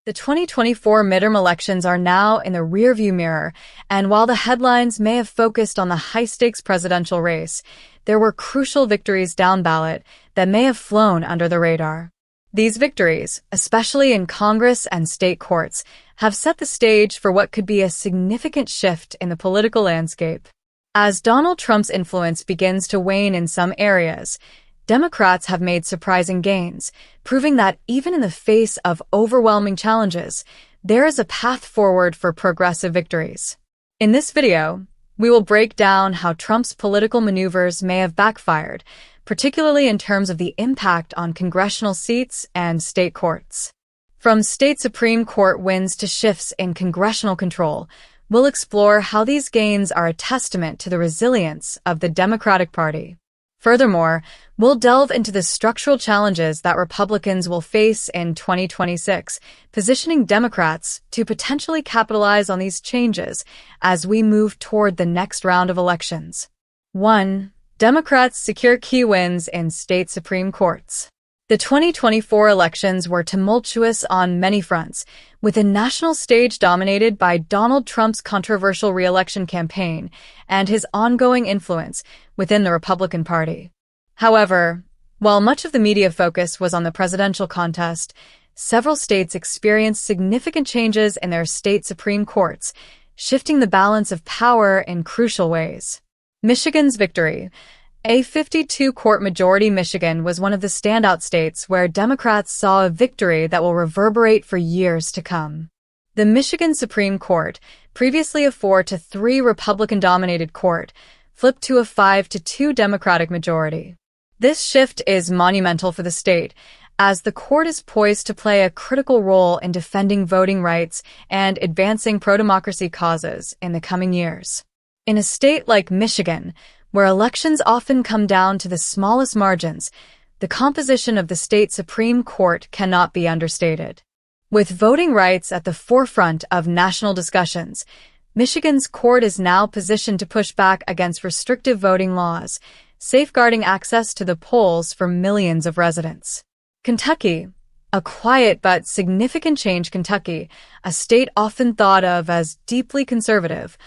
The 2024 midterm elections are now in the rearview mirror, and while the headlines may have focused on the high-stakes presidential race, there were crucial victories down ballot that may have flown under the radar. These victories, especially in Congress and state courts, have set the stage for what could be a significant shift in the political landscape. As Donald Trump's influence begins to wane in some areas, Democrats have made surprising gains, proving that even in the face of overwhelming challenges, there is a path forward for progressive victories. In this video, we will break down how Trump's political maneuvers may have backfired, particularly in terms of the impact on congressional seats and state courts. From state Supreme Court wins to shifts in congressional control, we'll explore how these gains are a testament to the resilience of the Democratic Party. Furthermore, we'll delve into the structural challenges that Republicans will face in 2026, positioning Democrats to potentially capitalize on these changes as we move toward the next round of elections. 1. Democrats secure key wins in state Supreme Courts. The 2024 elections were tumultuous on many fronts, with the national stage dominated by Donald Trump's controversial re-election campaign and his ongoing influence within the Republican Party. However, while much of the media focus was on the presidential contest, several states experienced significant changes in their state Supreme Courts, shifting the balance of power in crucial ways. Michigan's victory. A 52-court majority Michigan was one of the standout states where Democrats saw a victory that will reverberate for years to come. The Michigan Supreme Court, previously a 4-3 Republican-dominated court, flipped to a 5-2 Democratic majority. This shift is monumental for the state, as the court is poised to play a critical role in defending voting rights and advancing pro-democracy causes in the coming years. In a state like Michigan, where elections often come down to the smallest margins, the composition of the state Supreme Court cannot be understated. With voting rights at the forefront of national discussions, Michigan's court is now positioned to push back against restrictive voting laws, safeguarding access to the polls for millions of residents. Kentucky, a quiet but significant change. Kentucky, a state often thought of as deeply conservative,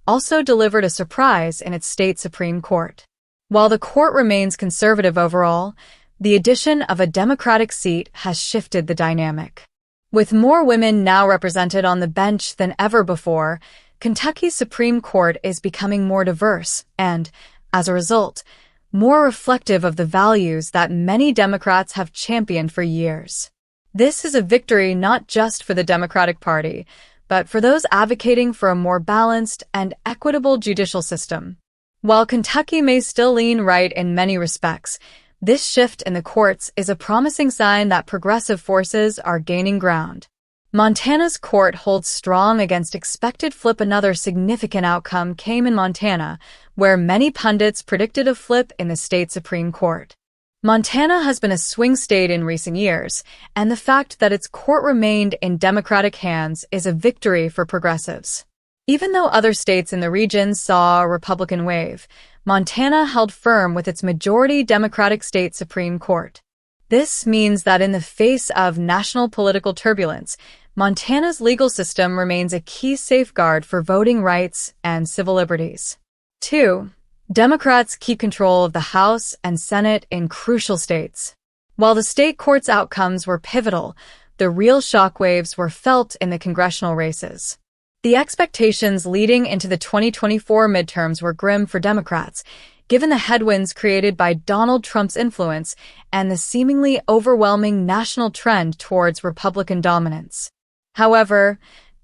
also delivered a surprise in its state Supreme Court. While the court remains conservative overall, the addition of a Democratic seat has shifted the dynamic. With more women now represented on the bench than ever before, Kentucky's Supreme Court is becoming more diverse and, as a result, more reflective of the values that many Democrats have championed for years. This is a victory not just for the Democratic Party, but for those advocating for a more balanced and equitable judicial system. While Kentucky may still lean right in many respects, this shift in the courts is a promising sign that progressive forces are gaining ground. Montana's court holds strong against expected flip. Another significant outcome came in Montana, where many pundits predicted a flip in the state Supreme Court. Montana has been a swing state in recent years, and the fact that its court remained in Democratic hands is a victory for progressives. Even though other states in the region saw a Republican wave, Montana held firm with its majority Democratic state Supreme Court. This means that in the face of national political turbulence, Montana's legal system remains a key safeguard for voting rights and civil liberties. 2. Democrats keep control of the House and Senate in crucial states. While the state courts' outcomes were pivotal, the real shockwaves were felt in the congressional races. The expectations leading into the 2024 midterms were grim for Democrats, given the headwinds created by Donald Trump's influence and the seemingly overwhelming national trend towards Republican dominance. However,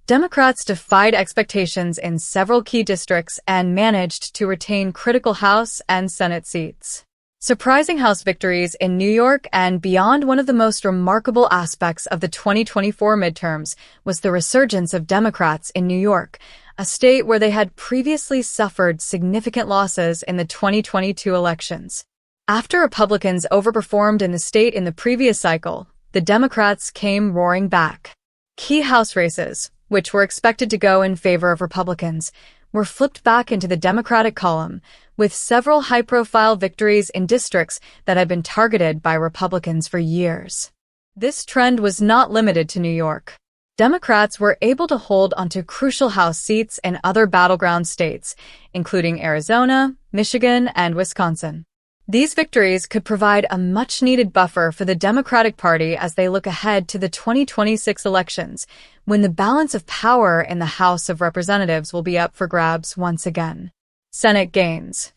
Democrats defied expectations in several key districts and managed to retain critical House and Senate seats. Surprising House victories in New York and beyond. One of the most remarkable aspects of the 2024 midterms was the resurgence of Democrats in New York, a state where they had previously suffered significant losses in the 2022 elections. After Republicans overperformed in the state in the previous cycle, the Democrats came roaring back. Key House races, which were expected to go in favor of Republicans, were flipped back into the Democratic column, with several high-profile victories in districts that had been targeted by Republicans for years. This trend was not limited to New York. Democrats were able to hold onto crucial House seats in other battleground states, including Arizona, Michigan, and Wisconsin. These victories could provide a much-needed buffer for the Democratic Party as they look ahead to the 2026 elections, when the balance of power in the House of Representatives will be up for grabs once again. Senate gains.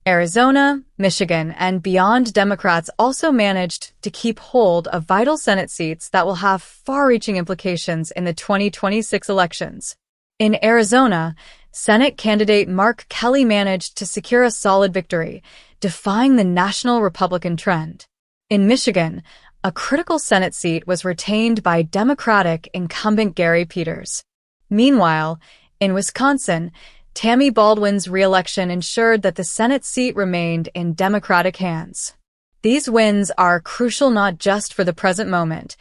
Arizona, Michigan, and beyond Democrats also managed to keep hold of vital Senate seats that will have far-reaching implications in the 2026 elections. In Arizona, Senate candidate Mark Kelly managed to secure a solid victory, defying the national Republican trend. In Michigan, a critical Senate seat was retained by Democratic incumbent Gary Peters. Meanwhile, in Wisconsin, Tammy Baldwin's re-election ensured that the Senate seat remained in Democratic hands. These wins are crucial not just for the present moment,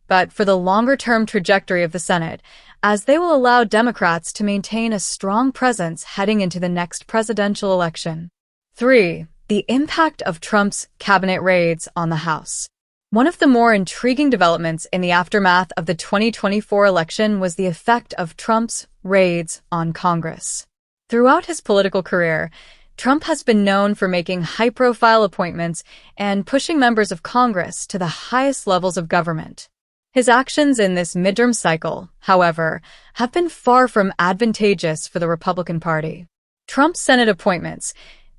but for the longer-term trajectory of the Senate, as they will allow Democrats to maintain a strong presence heading into the next presidential election. 3. The impact of Trump's cabinet raids on the House. One of the more intriguing developments in the aftermath of the 2024 election was the effect of Trump's raids on Congress. Throughout his political career, Trump has been known for making high-profile appointments and pushing members of Congress to the highest levels of government. His actions in this midterm cycle, however, have been far from advantageous for the Republican Party. Trump's Senate appointments,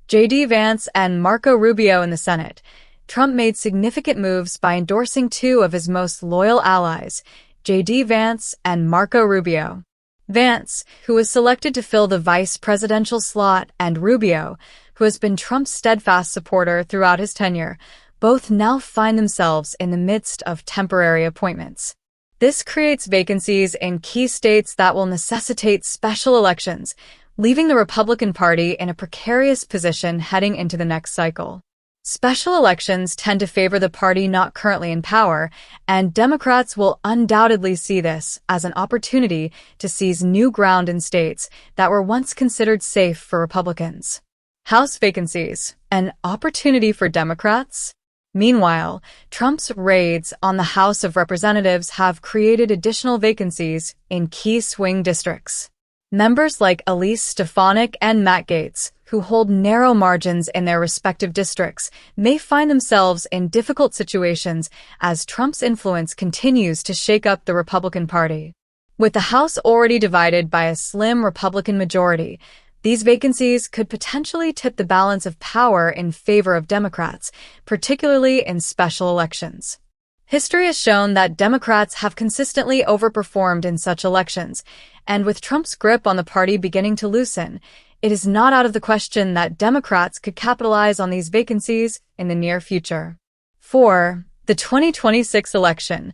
J.D. Vance and Marco Rubio in the Senate. Trump made significant moves by endorsing two of his most loyal allies, J.D. Vance and Marco Rubio. Vance, who was selected to fill the vice presidential slot, and Rubio, who has been Trump's steadfast supporter throughout his tenure, both now find themselves in the midst of temporary appointments. This creates vacancies in key states that will necessitate special elections, leaving the Republican Party in a precarious position heading into the next cycle. Special elections tend to favor the party not currently in power, and Democrats will undoubtedly see this as an opportunity to seize new ground in states that were once considered safe for Republicans. House vacancies, an opportunity for Democrats? Meanwhile, Trump's raids on the House of Representatives have created additional vacancies in key swing districts. Members like Elise Stefanik and Matt Gaetz, who hold narrow margins in their respective districts, may find themselves in difficult situations as Trump's influence continues to shake up the Republican Party. With the House already divided by a slim Republican majority, these vacancies could potentially tip the balance of power in favor of Democrats, particularly in special elections. History has shown that Democrats have consistently overperformed in such elections, and with Trump's grip on the party beginning to loosen, it is not out of the question that Democrats could capitalize on these vacancies in the near future. 4. The 2026 election,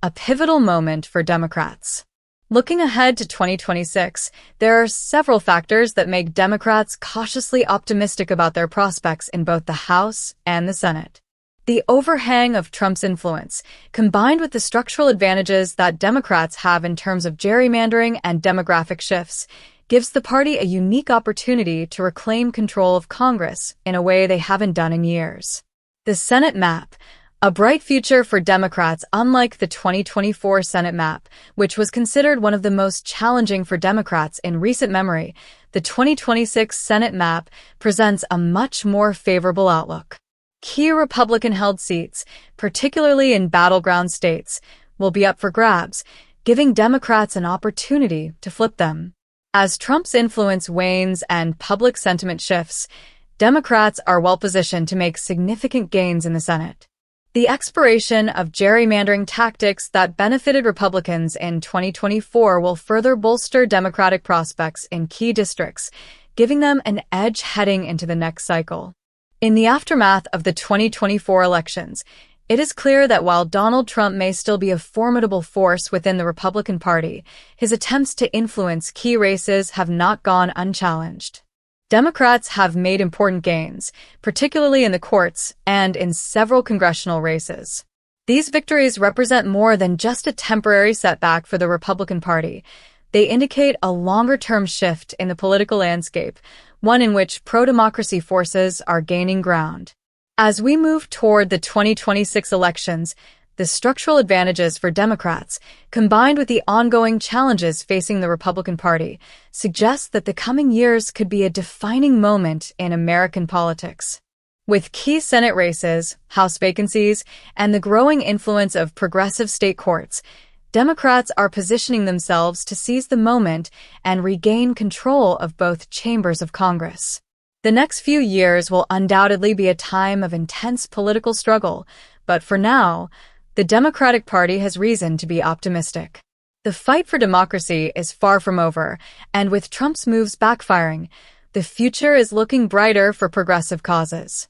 a pivotal moment for Democrats. Looking ahead to 2026, there are several factors that make Democrats cautiously optimistic about their prospects in both the House and the Senate. The overhang of Trump's influence, combined with the structural advantages that Democrats have in terms of gerrymandering and demographic shifts, gives the party a unique opportunity to reclaim control of Congress in a way they haven't done in years. The Senate map, a bright future for Democrats unlike the 2024 Senate map, which was considered one of the most challenging for Democrats in recent memory. The 2026 Senate map presents a much more favorable outlook. Key Republican-held seats, particularly in battleground states, will be up for grabs, giving Democrats an opportunity to flip them. As Trump's influence wanes and public sentiment shifts, Democrats are well-positioned to make significant gains in the Senate. The expiration of gerrymandering tactics that benefited Republicans in 2024 will further bolster Democratic prospects in key districts, giving them an edge heading into the next cycle. In the aftermath of the 2024 elections, it is clear that while Donald Trump may still be a formidable force within the Republican Party, his attempts to influence key races have not gone unchallenged. Democrats have made important gains, particularly in the courts and in several congressional races. These victories represent more than just a temporary setback for the Republican Party. They indicate a longer-term shift in the political landscape, one in which pro-democracy forces are gaining ground. As we move toward the 2026 elections, The structural advantages for Democrats, combined with the ongoing challenges facing the Republican Party, suggest that the coming years could be a defining moment in American politics. With key Senate races, House vacancies, and the growing influence of progressive state courts, Democrats are positioning themselves to seize the moment and regain control of both chambers of Congress. The next few years will undoubtedly be a time of intense political struggle, but for now, the Democratic Party has reason to be optimistic. The fight for democracy is far from over, and with Trump's moves backfiring, the future is looking brighter for progressive causes.